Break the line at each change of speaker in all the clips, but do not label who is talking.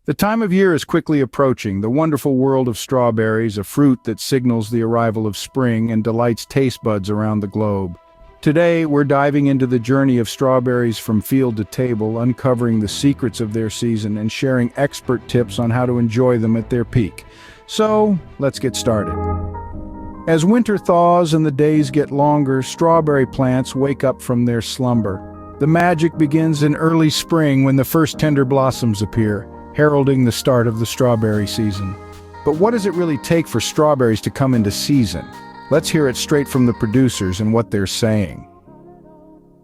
The time of year is quickly approaching, the wonderful world of strawberries, a fruit that signals the arrival of spring and delights taste buds around the globe. Today, we're diving into the journey of strawberries from field to table, uncovering the secrets of their season and sharing expert tips on how to enjoy them at their peak. So, let's get started. As winter thaws and the days get longer, strawberry plants wake up from their slumber. The magic begins in early spring when the first tender blossoms appear, heralding the start of the strawberry season. But what does it really take for strawberries to come into season? Let's hear it straight from the producers and what they're saying.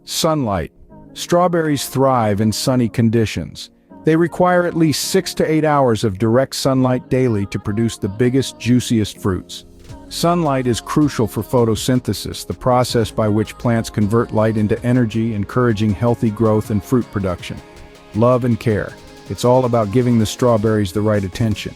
Sunlight. Strawberries thrive in sunny conditions. They require at least 6 to 8 hours of direct sunlight daily to produce the biggest, juiciest fruits. Sunlight is crucial for photosynthesis, the process by which plants convert light into energy, encouraging healthy growth and fruit production. Love and care. It's all about giving the strawberries the right attention.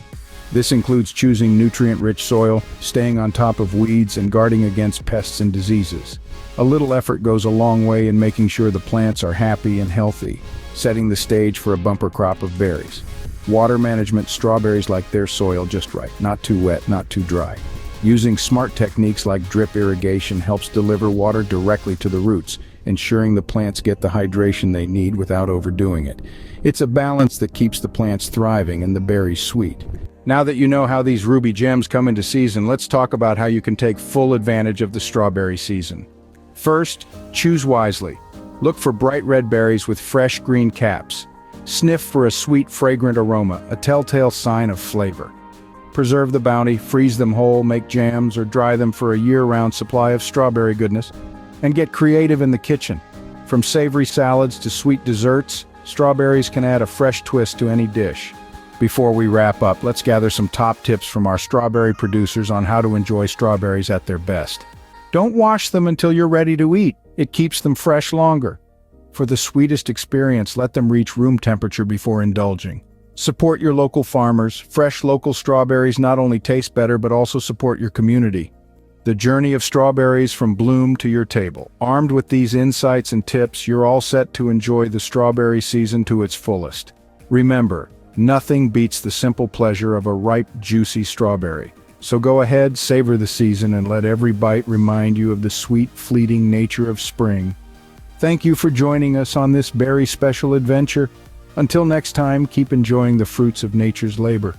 This includes choosing nutrient-rich soil, staying on top of weeds, and guarding against pests and diseases. A little effort goes a long way in making sure the plants are happy and healthy, setting the stage for a bumper crop of berries. Water management. Strawberries like their soil just right, not too wet, not too dry. Using smart techniques like drip irrigation helps deliver water directly to the roots, ensuring the plants get the hydration they need without overdoing it. It's a balance that keeps the plants thriving and the berries sweet. Now that you know how these ruby gems come into season, let's talk about how you can take full advantage of the strawberry season. First, choose wisely. Look for bright red berries with fresh green caps. Sniff for a sweet, fragrant aroma, a telltale sign of flavor. Preserve the bounty, freeze them whole, make jams, or dry them for a year-round supply of strawberry goodness. And get creative in the kitchen. From savory salads to sweet desserts, strawberries can add a fresh twist to any dish. Before we wrap up, let's gather some top tips from our strawberry producers on how to enjoy strawberries at their best. Don't wash them until you're ready to eat. It keeps them fresh longer. For the sweetest experience, let them reach room temperature before indulging. Support your local farmers. Fresh local strawberries not only taste better but also support your community. The journey of strawberries from bloom to your table. Armed with these insights and tips, you're all set to enjoy the strawberry season to its fullest. Remember, nothing beats the simple pleasure of a ripe, juicy strawberry. So go ahead, savor the season, and let every bite remind you of the sweet, fleeting nature of spring. Thank you for joining us on this berry special adventure. Until next time, keep enjoying the fruits of nature's labor.